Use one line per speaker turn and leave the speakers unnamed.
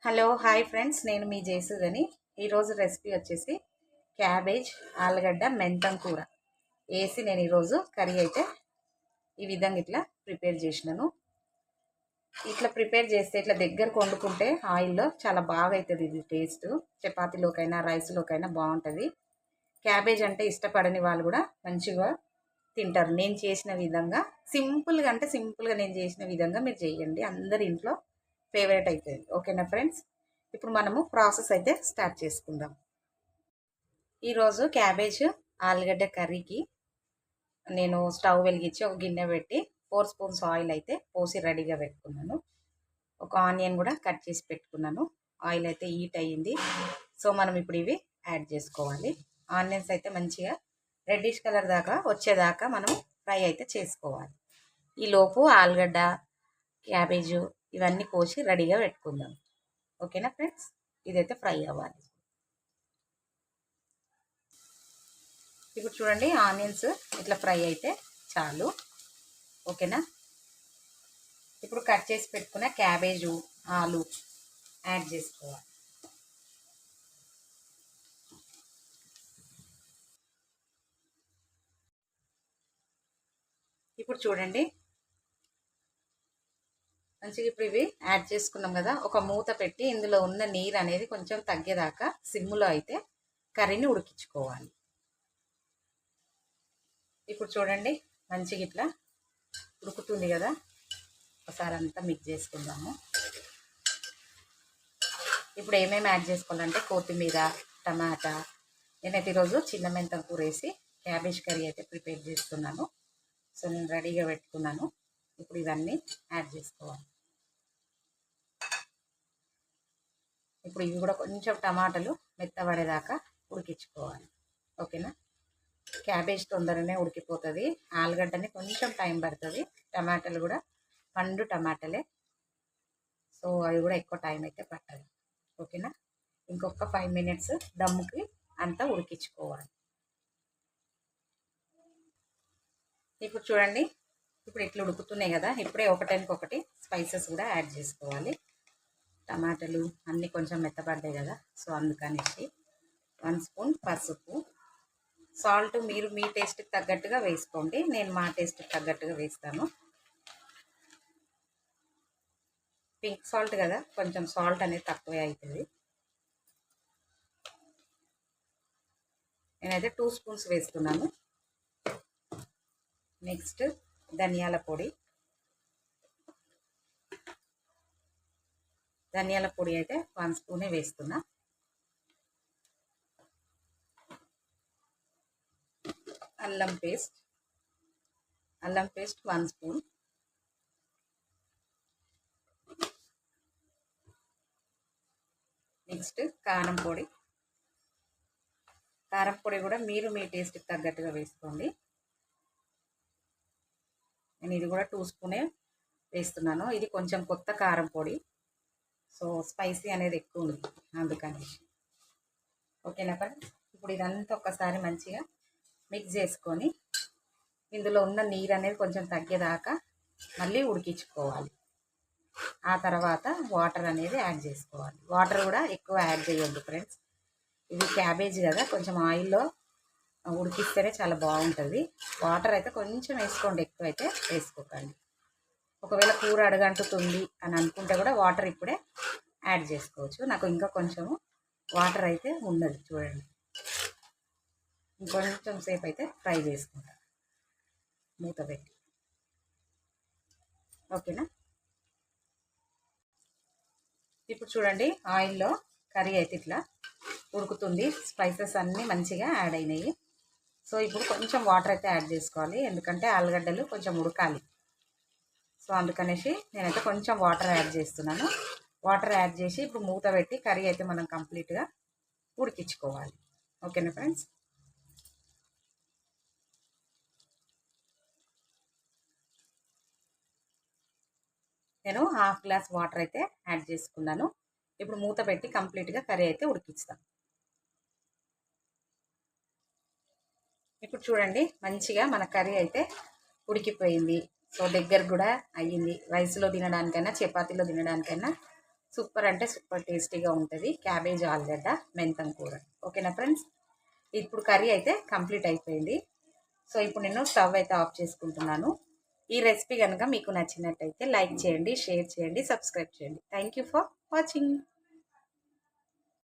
Hello hi friends, నేను మీ జయసుధని. ఈరోజు recipe వచ్చేసి క్యాబేజ్ ఆలుగడ్డ మెంతం కూర వేసి నేను ఈరోజు కర్రీ అయితే ఈ విధంగా ఇట్లా ప్రిపేర్ చేసినాను. ఇట్లా ప్రిపేర్ చేస్తే ఇట్లా దగ్గరకు వండుకుంటే ఆయిల్లో చాలా బాగా అవుతుంది. ఇది టేస్ట్ చపాతీలోకైనా రైస్లోకైనా బాగుంటుంది. క్యాబేజ్ అంటే ఇష్టపడని వాళ్ళు కూడా మంచిగా తింటారు. నేను చేసిన విధంగా సింపుల్గా నేను చేసిన విధంగా మీరు చేయండి, అందరి ఇంట్లో ఫేవరెట్ అవుతుంది. ఓకేనా ఫ్రెండ్స్, ఇప్పుడు మనము ప్రాసెస్ అయితే స్టార్ట్ చేసుకుందాం. ఈరోజు క్యాబేజ్ ఆలుగడ్డ కర్రీకి నేను స్టవ్ వెలిగించి ఒక గిన్నె పెట్టి 4 స్పూన్స్ ఆయిల్ అయితే పోసి రెడీగా పెట్టుకున్నాను. ఒక ఆనియన్ కూడా కట్ చేసి పెట్టుకున్నాను. ఆయిల్ అయితే హీట్ అయ్యింది. సో మనం ఇప్పుడు ఇవి యాడ్ చేసుకోవాలి. ఆనియన్స్ అయితే మంచిగా రెడ్డిష్ కలర్ దాకా వచ్చేదాకా మనం ఫ్రై అయితే చేసుకోవాలి. ఈలోపు ఆలుగడ్డ క్యాబేజు ఇవన్నీ కోసి రెడీగా పెట్టుకుందాం. ఓకేనా ఫ్రెండ్స్, ఇదైతే ఫ్రై అవ్వాలి. ఇప్పుడు చూడండి, ఆనియన్స్ ఇట్లా ఫ్రై అయితే చాలు. ఓకేనా, ఇప్పుడు కట్ చేసి పెట్టుకున్న క్యాబేజు ఆలు యాడ్ చేసుకోవాలి. ఇప్పుడు చూడండి మంచిగా ఇప్పుడు ఇవి యాడ్ చేసుకున్నాం కదా, ఒక మూత పెట్టి ఇందులో ఉన్న నీరు అనేది కొంచెం తగ్గేదాకా సిమ్లో అయితే కర్రీని ఉడికించుకోవాలి. ఇప్పుడు చూడండి మంచిగా ఇట్లా ఉడుకుతుంది కదా, ఒకసారి అంతా మిక్స్ చేసుకుందాము. ఇప్పుడు ఏమేమి యాడ్ చేసుకోవాలంటే కొత్తిమీర, టమాటా. నేనైతే ఈరోజు చిన్న మెంతం కూర వేసి క్యాబేజ్ కర్రీ అయితే ప్రిపేర్ చేస్తున్నాను. సో నేను రెడీగా పెట్టుకున్నాను. ఇప్పుడు ఇవన్నీ యాడ్ చేసుకోవాలి. ఇప్పుడు ఇవి కూడా కొంచెం టమాటాలు మెత్తబడేదాకా ఉడికించుకోవాలి. ఓకేనా, క్యాబేజ్ తొందరనే ఉడికిపోతుంది, ఆలుగడ్డని కొంచెం టైం పడుతుంది. టమాటాలు కూడా పండు టమాటాలే, సో అవి కూడా ఎక్కువ టైం అయితే పట్టదు. ఓకేనా, ఇంకొక 5 మినిట్స్ దమ్ముకి అంతా ఉడికించుకోవాలి. ఇప్పుడు చూడండి, ఇప్పుడు ఇట్లా ఉడుకుతున్నాయి కదా, ఇప్పుడే ఒకటి స్పైసెస్ కూడా యాడ్ చేసుకోవాలి. టమాటాలు అన్నీ కొంచెం మెత్తపడ్డాయి కదా, సో అందుకనేసి 1 స్పూన్ పసుపు, సాల్ట్ మీరు మీ టేస్ట్కి తగ్గట్టుగా వేసుకోండి. నేను మా టేస్ట్కి తగ్గట్టుగా వేస్తాను. పింక్ సాల్ట్ కదా, కొంచెం సాల్ట్ అనేది తక్కువే అవుతుంది. నేనైతే 2 స్పూన్స్ వేస్తున్నాను. నెక్స్ట్ ధనియాల పొడి అయితే 1 స్పూనే వేస్తున్నా. అల్లం పేస్ట్ 1 స్పూన్. నెక్స్ట్ కారం పొడి కూడా మీరు మీ టేస్ట్కి తగ్గట్టుగా వేసుకోండి. నేను ఇది కూడా 2 స్పూనే వేస్తున్నాను. ఇది కొంచెం కొత్త కారం పొడి, సో స్పైసీ అనేది ఎక్కువ ఉంది అందుకని. ఓకేనా ఫ్రెండ్స్, ఇప్పుడు ఇదంతా ఒక్కసారి మంచిగా మిక్స్ చేసుకొని ఇందులో ఉన్న నీరు అనేది కొంచెం తగ్గేదాకా మళ్ళీ ఉడికించుకోవాలి. ఆ తర్వాత వాటర్ అనేది యాడ్ చేసుకోవాలి. వాటర్ కూడా ఎక్కువ యాడ్ చేయొద్దు ఫ్రెండ్స్, ఇది క్యాబేజ్ కదా, కొంచెం ఆయిల్లో ఉడికిస్తేనే చాలా బాగుంటుంది. వాటర్ అయితే కొంచెం వేసుకోండి, ఎక్కువ అయితే వేసుకోకండి. ఒకవేళ కూర అడుగంటుతుంది అని అనుకుంటే కూడా వాటర్ ఇప్పుడే యాడ్ చేసుకోవచ్చు. నాకు ఇంకా కొంచెము వాటర్ అయితే ఉన్నది, చూడండి. ఇంకొంచెం సేపు అయితే ఫ్రై చేసుకుంటా మూత పెట్టి. ఓకేనా, ఇప్పుడు చూడండి ఆయిల్లో కర్రీ అయితే ఇట్లా ఉడుకుతుంది. స్పైసెస్ అన్నీ మంచిగా యాడ్ అయినాయి. సో ఇప్పుడు కొంచెం వాటర్ అయితే యాడ్ చేసుకోవాలి, ఎందుకంటే ఆలుగడ్డలు కొంచెం ఉడకాలి. సో అందుకనేసి నేనైతే కొంచెం వాటర్ యాడ్ చేస్తున్నాను. వాటర్ యాడ్ చేసి ఇప్పుడు మూత పెట్టి కర్రీ అయితే మనం కంప్లీట్గా ఉడికించుకోవాలి. ఓకేనా ఫ్రెండ్స్, నేను 1/2 గ్లాస్ వాటర్ అయితే యాడ్ చేసుకున్నాను. ఇప్పుడు మూత పెట్టి కంప్లీట్గా కర్రీ అయితే ఉడికిస్తాను. ఇప్పుడు చూడండి మంచిగా మన కర్రీ అయితే ఉడికిపోయింది. సో దగ్గర కూడా అయ్యింది. రైస్లో తినడానికైనా చపాతీలో తినడానికైనా సూపర్ అంటే సూపర్ టేస్టీగా ఉంటుంది క్యాబేజ్ ఆలుగడ్డ మెంతం కూర. ఓకేనా ఫ్రెండ్స్, ఇప్పుడు కర్రీ అయితే కంప్లీట్ అయిపోయింది. సో ఇప్పుడు నేను స్టవ్ అయితే ఆఫ్ చేసుకుంటున్నాను. ఈ రెసిపీ కనుక మీకు నచ్చినట్టయితే లైక్ చేయండి, షేర్ చేయండి, సబ్స్క్రైబ్ చేయండి. Thank you for watching.